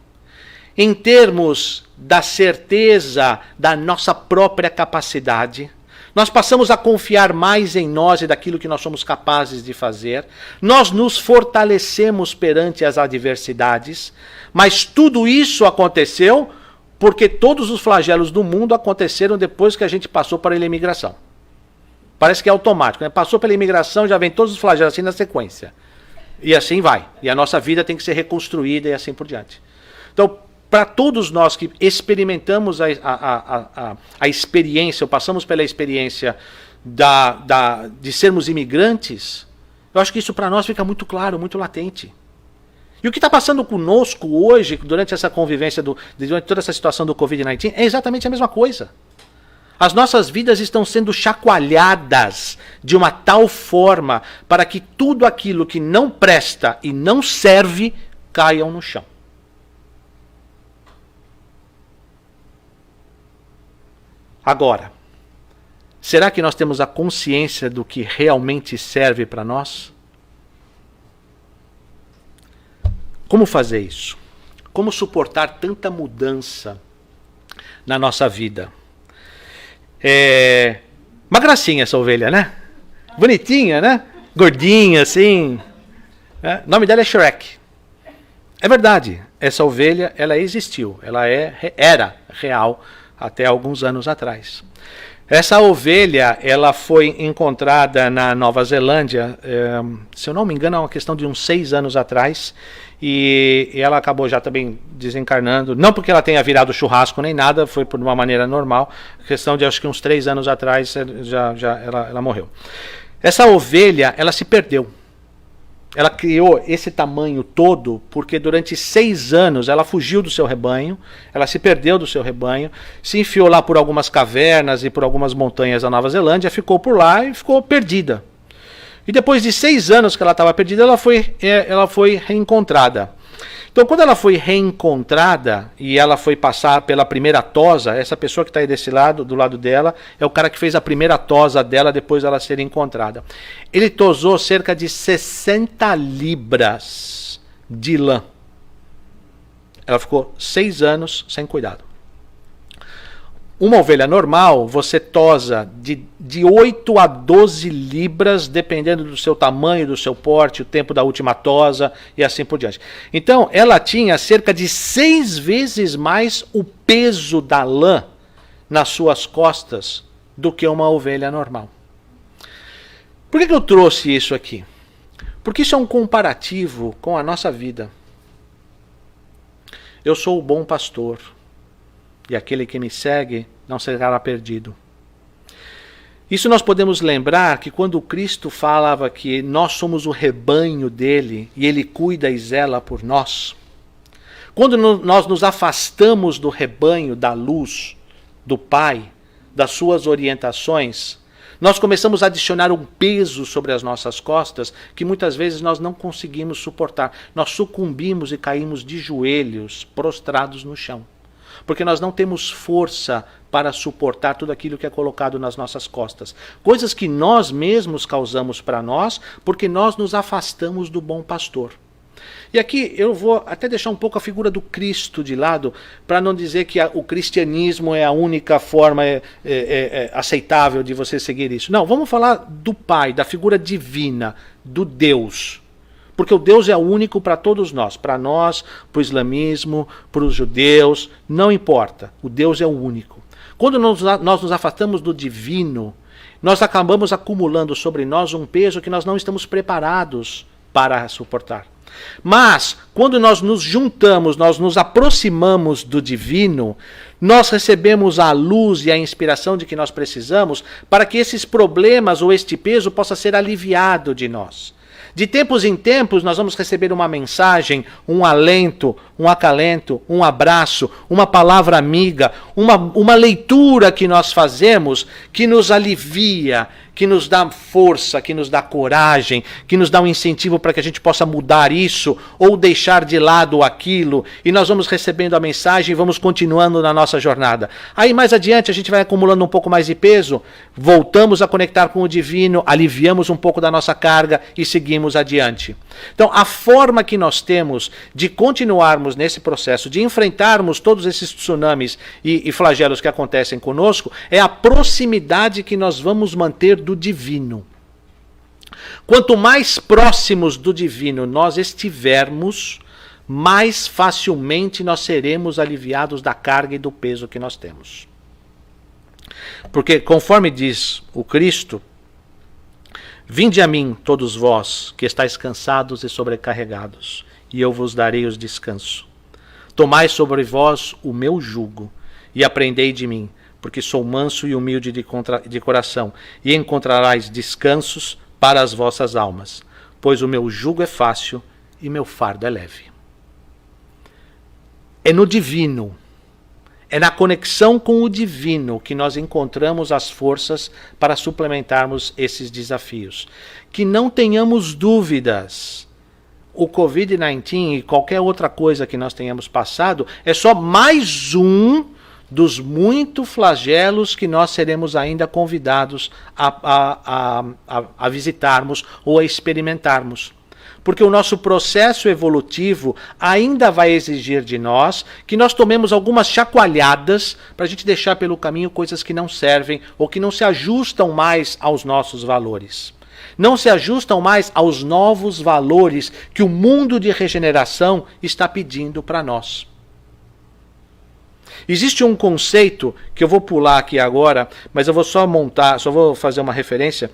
em termos da certeza da nossa própria capacidade, nós passamos a confiar mais em nós e daquilo que nós somos capazes de fazer. Nós nos fortalecemos perante as adversidades, mas tudo isso aconteceu porque todos os flagelos do mundo aconteceram depois que a gente passou para a imigração. Parece que é automático, né? Passou pela imigração, já vem todos os flagelos assim na sequência. E assim vai. E a nossa vida tem que ser reconstruída e assim por diante. Então, para todos nós que experimentamos a experiência, ou passamos pela experiência de sermos imigrantes, eu acho que isso para nós fica muito claro, muito latente. E o que está passando conosco hoje, durante essa convivência, durante toda essa situação do Covid-19, é exatamente a mesma coisa. As nossas vidas estão sendo chacoalhadas de uma tal forma para que tudo aquilo que não presta e não serve caiam no chão. Agora, será que nós temos a consciência do que realmente serve para nós? Como fazer isso? Como suportar tanta mudança na nossa vida? Uma gracinha essa ovelha, né? Bonitinha, né? Gordinha, assim. O nome dela é Shrek. É verdade, essa ovelha, ela existiu. Ela era real até alguns anos atrás. Essa ovelha, ela foi encontrada na Nova Zelândia, se eu não me engano, é uma questão de uns 6 anos atrás, e ela acabou já também desencarnando, não porque ela tenha virado churrasco nem nada, foi por uma maneira normal, questão de acho que uns 3 anos atrás ela morreu. Essa ovelha, ela se perdeu. Ela criou esse tamanho todo porque durante 6 anos ela fugiu do seu rebanho, ela se perdeu do seu rebanho, se enfiou lá por algumas cavernas e por algumas montanhas da Nova Zelândia, ficou por lá e ficou perdida. E depois de 6 anos que ela estava perdida, ela foi reencontrada. Então, quando ela foi reencontrada e ela foi passar pela primeira tosa, essa pessoa que está aí desse lado, do lado dela, é o cara que fez a primeira tosa dela depois dela ser encontrada. Ele tosou cerca de 60 libras de lã. Ela ficou 6 anos sem cuidado. Uma ovelha normal, você tosa de 8 a 12 libras, dependendo do seu tamanho, do seu porte, o tempo da última tosa e assim por diante. Então, ela tinha cerca de 6 vezes mais o peso da lã nas suas costas do que uma ovelha normal. Por que eu trouxe isso aqui? Porque isso é um comparativo com a nossa vida. Eu sou o bom pastor. E aquele que me segue não será perdido. Isso nós podemos lembrar que quando Cristo falava que nós somos o rebanho dele e ele cuida e zela por nós, quando nós nos afastamos do rebanho, da luz, do Pai, das suas orientações, nós começamos a adicionar um peso sobre as nossas costas que muitas vezes nós não conseguimos suportar. Nós sucumbimos e caímos de joelhos, prostrados no chão. Porque nós não temos força para suportar tudo aquilo que é colocado nas nossas costas. Coisas que nós mesmos causamos para nós, porque nós nos afastamos do bom pastor. E aqui eu vou até deixar um pouco a figura do Cristo de lado, para não dizer que o cristianismo é a única forma aceitável de você seguir isso. Não, vamos falar do Pai, da figura divina, do Deus. Porque o Deus é único para todos nós, para o islamismo, para os judeus, não importa, o Deus é o único. Quando nós nos afastamos do divino, nós acabamos acumulando sobre nós um peso que nós não estamos preparados para suportar. Mas, quando nós nos juntamos, nós nos aproximamos do divino, nós recebemos a luz e a inspiração de que nós precisamos para que esses problemas ou este peso possa ser aliviado de nós. De tempos em tempos, nós vamos receber uma mensagem, um alento, um acalento, um abraço, uma palavra amiga, uma leitura que nós fazemos que nos alivia, que nos dá força, que nos dá coragem, que nos dá um incentivo para que a gente possa mudar isso ou deixar de lado aquilo. E nós vamos recebendo a mensagem e vamos continuando na nossa jornada. Aí mais adiante a gente vai acumulando um pouco mais de peso, voltamos a conectar com o divino, aliviamos um pouco da nossa carga e seguimos adiante. Então a forma que nós temos de continuarmos nesse processo, de enfrentarmos todos esses tsunamis e flagelos que acontecem conosco, é a proximidade que nós vamos manter do divino. Quanto mais próximos do divino nós estivermos, mais facilmente nós seremos aliviados da carga e do peso que nós temos. Porque, conforme diz o Cristo, vinde a mim, todos vós, que estáis cansados e sobrecarregados, e eu vos darei os descanso. Tomai sobre vós o meu jugo, e aprendei de mim, porque sou manso e humilde de coração, e encontrarás descansos para as vossas almas, pois o meu jugo é fácil e meu fardo é leve. É no divino, é na conexão com o divino que nós encontramos as forças para suplementarmos esses desafios. Que não tenhamos dúvidas, o Covid-19 e qualquer outra coisa que nós tenhamos passado é só mais um dos muitos flagelos que nós seremos ainda convidados a visitarmos ou a experimentarmos. Porque o nosso processo evolutivo ainda vai exigir de nós que nós tomemos algumas chacoalhadas para a gente deixar pelo caminho coisas que não servem ou que não se ajustam mais aos nossos valores. Não se ajustam mais aos novos valores que o mundo de regeneração está pedindo para nós. Existe um conceito que eu vou pular aqui agora, mas eu vou só vou fazer uma referência.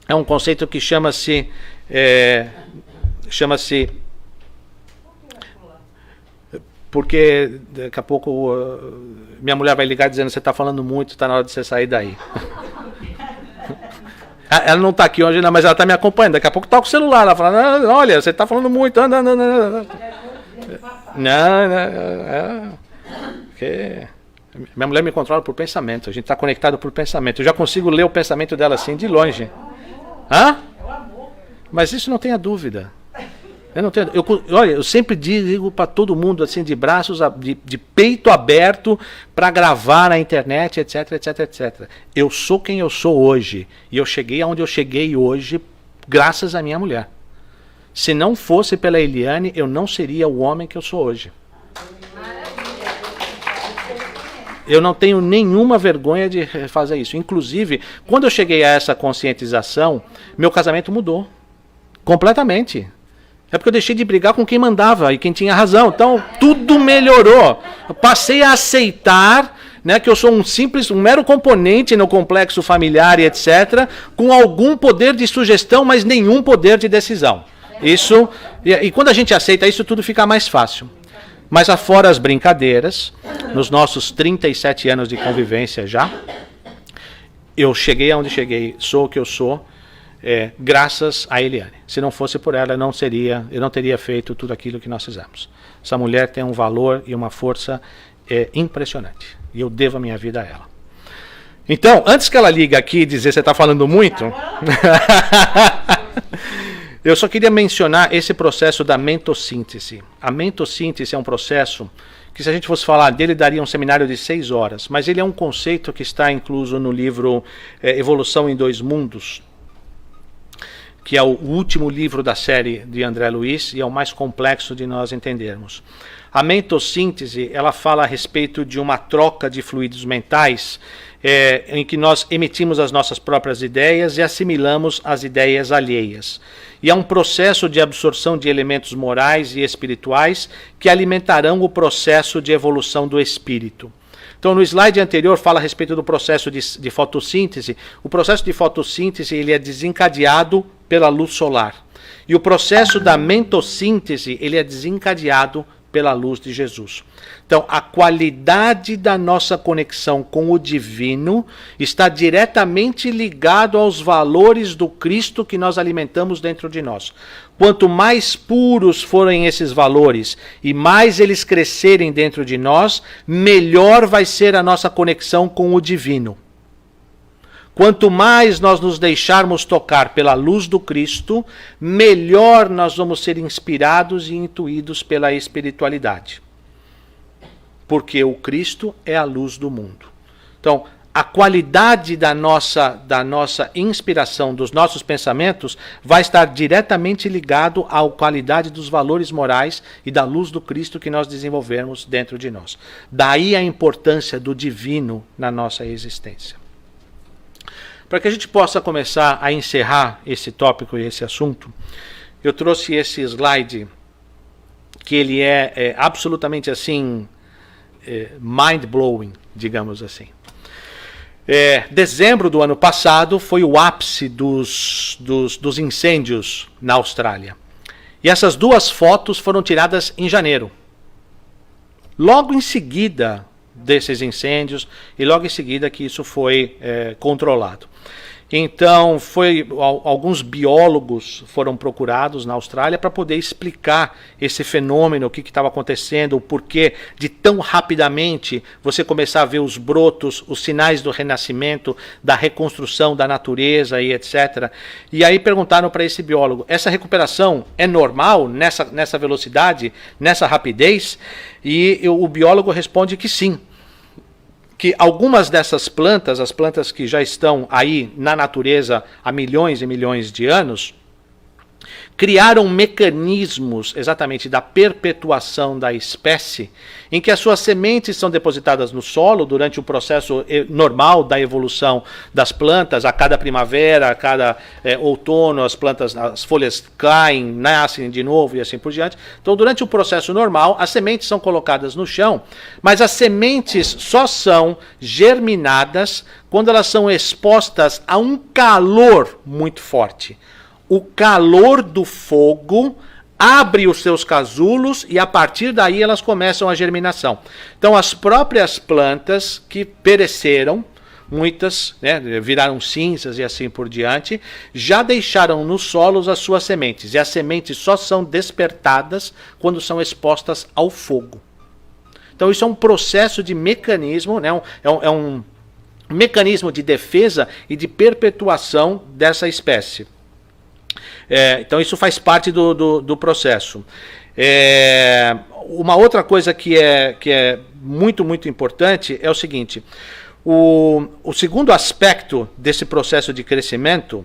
É um conceito que chama-se porque daqui a pouco minha mulher vai ligar dizendo: você está falando muito, está na hora de você sair daí. Ela não está aqui hoje, não, mas ela está me acompanhando. Daqui a pouco está com o celular, ela fala: olha, você está falando muito, anda. Não. Minha mulher me controla por pensamento. A gente está conectado por pensamento. Eu já consigo ler o pensamento dela assim, de longe. Hã? Mas isso não tenha dúvida. Olha, eu sempre digo para todo mundo assim, de braços, de peito aberto, para gravar na internet, etc. Eu sou quem eu sou hoje. E eu cheguei aonde eu cheguei hoje, graças à minha mulher. Se não fosse pela Eliane, eu não seria o homem que eu sou hoje. Eu não tenho nenhuma vergonha de fazer isso. Inclusive, quando eu cheguei a essa conscientização, meu casamento mudou. Completamente. É porque eu deixei de brigar com quem mandava e quem tinha razão. Então, tudo melhorou. Eu passei a aceitar, né, que eu sou um mero componente no complexo familiar e etc., com algum poder de sugestão, mas nenhum poder de decisão. Isso, e quando a gente aceita isso, tudo fica mais fácil. Mas afora as brincadeiras, nos nossos 37 anos de convivência já, eu cheguei aonde cheguei, sou o que eu sou, graças a Eliane. Se não fosse por ela, eu não teria feito tudo aquilo que nós fizemos. Essa mulher tem um valor e uma força impressionante. E eu devo a minha vida a ela. Então, antes que ela ligue aqui e dizer: você está falando muito... Eu só queria mencionar esse processo da mentossíntese. A mentossíntese é um processo que, se a gente fosse falar dele, daria um seminário de 6 horas. Mas ele é um conceito que está incluso no livro Evolução em 2 Mundos, que é o último livro da série de André Luiz e é o mais complexo de nós entendermos. A mentossíntese, ela fala a respeito de uma troca de fluidos mentais, em que nós emitimos as nossas próprias ideias e assimilamos as ideias alheias. E é um processo de absorção de elementos morais e espirituais que alimentarão o processo de evolução do espírito. Então, no slide anterior fala a respeito do processo de fotossíntese. O processo de fotossíntese ele é desencadeado pela luz solar. E o processo da mentossíntese ele é desencadeado pela luz de Jesus. Então, a qualidade da nossa conexão com o divino está diretamente ligado aos valores do Cristo que nós alimentamos dentro de nós. Quanto mais puros forem esses valores e mais eles crescerem dentro de nós, melhor vai ser a nossa conexão com o divino. Quanto mais nós nos deixarmos tocar pela luz do Cristo, melhor nós vamos ser inspirados e intuídos pela espiritualidade. Porque o Cristo é a luz do mundo. Então, a qualidade da nossa inspiração, dos nossos pensamentos, vai estar diretamente ligado à qualidade dos valores morais e da luz do Cristo que nós desenvolvermos dentro de nós. Daí a importância do divino na nossa existência. Para que a gente possa começar a encerrar esse tópico e esse assunto, eu trouxe esse slide que ele é absolutamente assim, mind-blowing, digamos assim. Dezembro do ano passado foi o ápice dos incêndios na Austrália. E essas 2 fotos foram tiradas em janeiro. Logo em seguida desses incêndios e logo em seguida que isso foi controlado. Então, alguns biólogos foram procurados na Austrália para poder explicar esse fenômeno, o que estava acontecendo, o porquê de tão rapidamente você começar a ver os brotos, os sinais do renascimento, da reconstrução da natureza e etc. E aí perguntaram para esse biólogo: essa recuperação é normal nessa velocidade, nessa rapidez? E o biólogo responde que sim. Que algumas dessas plantas, as plantas que já estão aí na natureza há milhões e milhões de anos, criaram mecanismos exatamente da perpetuação da espécie, em que as suas sementes são depositadas no solo durante o processo normal da evolução das plantas. A cada primavera, a cada outono, as folhas caem, nascem de novo e assim por diante. Então, durante o processo normal, as sementes são colocadas no chão, mas as sementes só são germinadas quando elas são expostas a um calor muito forte. O calor do fogo abre os seus casulos e a partir daí elas começam a germinação. Então as próprias plantas que pereceram, muitas, né, viraram cinzas e assim por diante, já deixaram nos solos as suas sementes. E as sementes só são despertadas quando são expostas ao fogo. Então isso é um processo de mecanismo, né, é um mecanismo de defesa e de perpetuação dessa espécie. Então isso faz parte do processo. Uma outra coisa que é muito, muito importante é o seguinte: o segundo aspecto desse processo de crescimento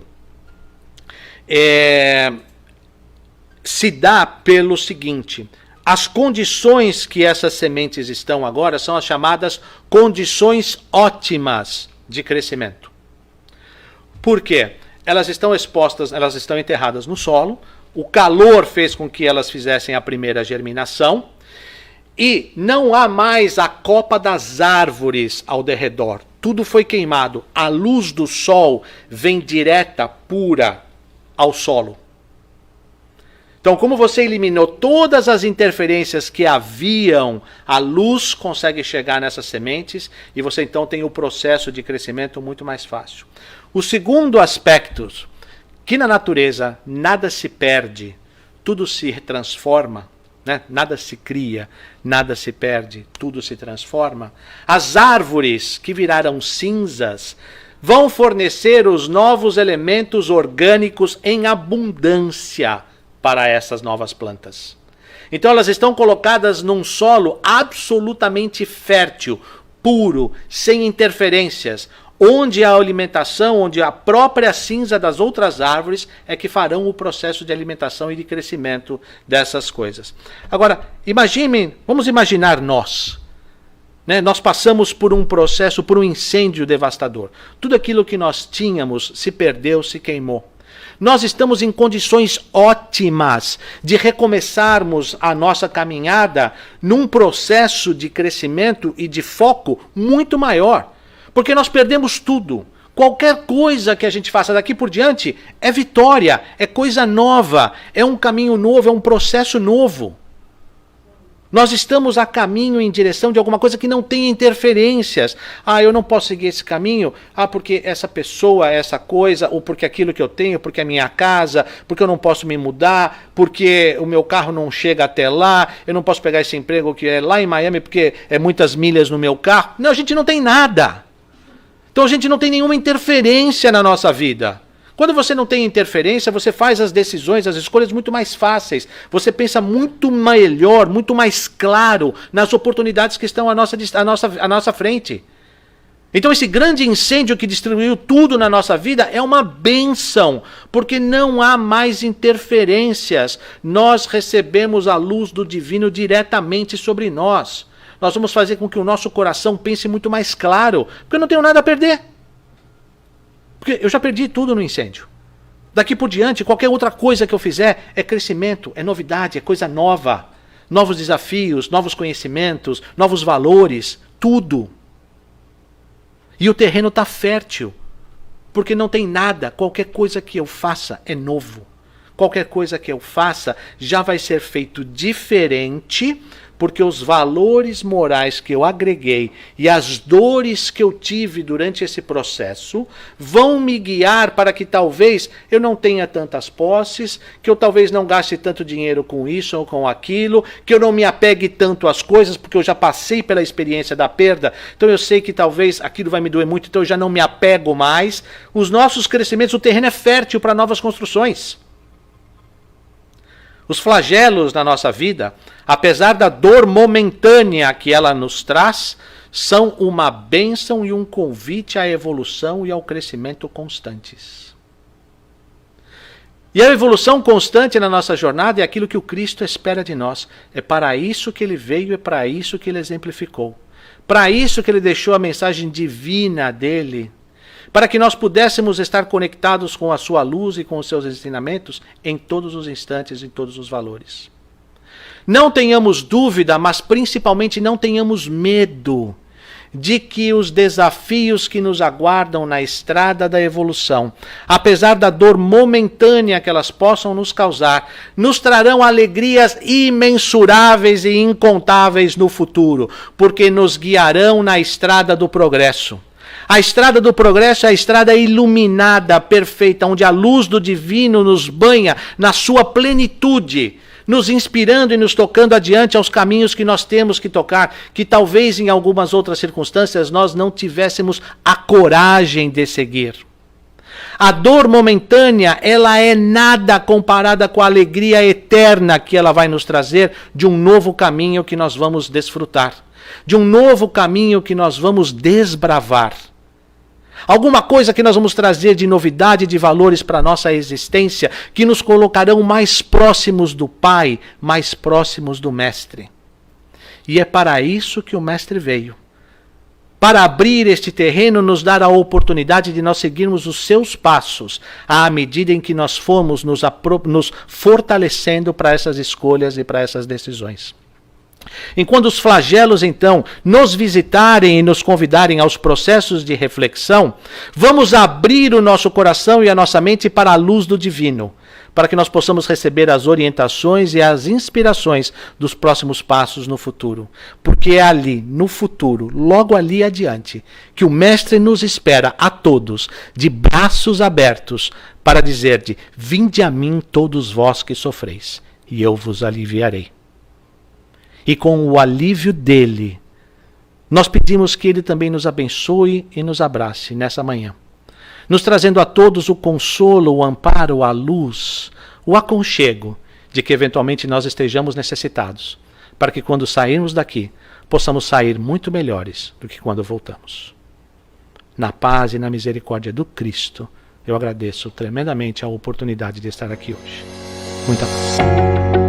se dá pelo seguinte: as condições que essas sementes estão agora são as chamadas condições ótimas de crescimento. Por quê? Elas estão expostas, elas estão enterradas no solo, o calor fez com que elas fizessem a primeira germinação, e não há mais a copa das árvores ao derredor. Tudo foi queimado. A luz do sol vem direta, pura, ao solo. Então, como você eliminou todas as interferências que haviam, a luz consegue chegar nessas sementes e você então tem o processo de crescimento muito mais fácil. O segundo aspecto, que na natureza nada se perde, tudo se transforma, né? Nada se cria, nada se perde, tudo se transforma. As árvores que viraram cinzas vão fornecer os novos elementos orgânicos em abundância para essas novas plantas. Então elas estão colocadas num solo absolutamente fértil, puro, sem interferências, onde a alimentação, onde a própria cinza das outras árvores é que farão o processo de alimentação e de crescimento dessas coisas. Agora, vamos imaginar nós. Nós passamos por um processo, por um incêndio devastador. Tudo aquilo que nós tínhamos se perdeu, se queimou. Nós estamos em condições ótimas de recomeçarmos a nossa caminhada num processo de crescimento e de foco muito maior. Porque nós perdemos tudo. Qualquer coisa que a gente faça daqui por diante é vitória, é coisa nova, é um caminho novo, é um processo novo. Nós estamos a caminho em direção de alguma coisa que não tem interferências. Eu não posso seguir esse caminho, porque essa pessoa, essa coisa, ou porque aquilo que eu tenho, porque a minha casa, porque eu não posso me mudar, porque o meu carro não chega até lá, eu não posso pegar esse emprego que é lá em Miami porque é muitas milhas no meu carro. Não, a gente não tem nada. Então a gente não tem nenhuma interferência na nossa vida. Quando você não tem interferência, você faz as decisões, as escolhas muito mais fáceis. Você pensa muito melhor, muito mais claro nas oportunidades que estão à nossa frente. Então esse grande incêndio que destruiu tudo na nossa vida é uma bênção, porque não há mais interferências. Nós recebemos a luz do divino diretamente sobre nós. Nós vamos fazer com que o nosso coração pense muito mais claro, porque eu não tenho nada a perder. Porque eu já perdi tudo no incêndio. Daqui por diante, qualquer outra coisa que eu fizer é crescimento, é novidade, é coisa nova. Novos desafios, novos conhecimentos, novos valores, tudo. E o terreno está fértil, porque não tem nada, qualquer coisa que eu faça é novo. Qualquer coisa que eu faça já vai ser feito diferente, porque os valores morais que eu agreguei e as dores que eu tive durante esse processo vão me guiar para que talvez eu não tenha tantas posses, que eu talvez não gaste tanto dinheiro com isso ou com aquilo, que eu não me apegue tanto às coisas, porque eu já passei pela experiência da perda, então eu sei que talvez aquilo vai me doer muito, então eu já não me apego mais. Os nossos crescimentos, o terreno é fértil para novas construções. Os flagelos na nossa vida, apesar da dor momentânea que ela nos traz, são uma bênção e um convite à evolução e ao crescimento constantes. E a evolução constante na nossa jornada é aquilo que o Cristo espera de nós. É para isso que ele veio, é para isso que ele exemplificou. Para isso que ele deixou a mensagem divina dele, para que nós pudéssemos estar conectados com a sua luz e com os seus ensinamentos em todos os instantes, em todos os valores. Não tenhamos dúvida, mas principalmente não tenhamos medo de que os desafios que nos aguardam na estrada da evolução, apesar da dor momentânea que elas possam nos causar, nos trarão alegrias imensuráveis e incontáveis no futuro, porque nos guiarão na estrada do progresso. A estrada do progresso é a estrada iluminada, perfeita, onde a luz do divino nos banha na sua plenitude, nos inspirando e nos tocando adiante aos caminhos que nós temos que tocar, que talvez em algumas outras circunstâncias nós não tivéssemos a coragem de seguir. A dor momentânea, ela é nada comparada com a alegria eterna que ela vai nos trazer de um novo caminho que nós vamos desfrutar, de um novo caminho que nós vamos desbravar. Alguma coisa que nós vamos trazer de novidade, de valores para a nossa existência, que nos colocarão mais próximos do Pai, mais próximos do Mestre. E é para isso que o Mestre veio. Para abrir este terreno, nos dar a oportunidade de nós seguirmos os seus passos, à medida em que nós formos nos fortalecendo para essas escolhas e para essas decisões. Enquanto os flagelos, então, nos visitarem e nos convidarem aos processos de reflexão, vamos abrir o nosso coração e a nossa mente para a luz do divino, para que nós possamos receber as orientações e as inspirações dos próximos passos no futuro. Porque é ali, no futuro, logo ali adiante, que o Mestre nos espera a todos, de braços abertos, para dizer-de: vinde a mim todos vós que sofreis, e eu vos aliviarei. E com o alívio dele, nós pedimos que ele também nos abençoe e nos abrace nessa manhã, nos trazendo a todos o consolo, o amparo, a luz, o aconchego de que eventualmente nós estejamos necessitados, para que quando sairmos daqui, possamos sair muito melhores do que quando voltamos. Na paz e na misericórdia do Cristo, eu agradeço tremendamente a oportunidade de estar aqui hoje. Muita paz.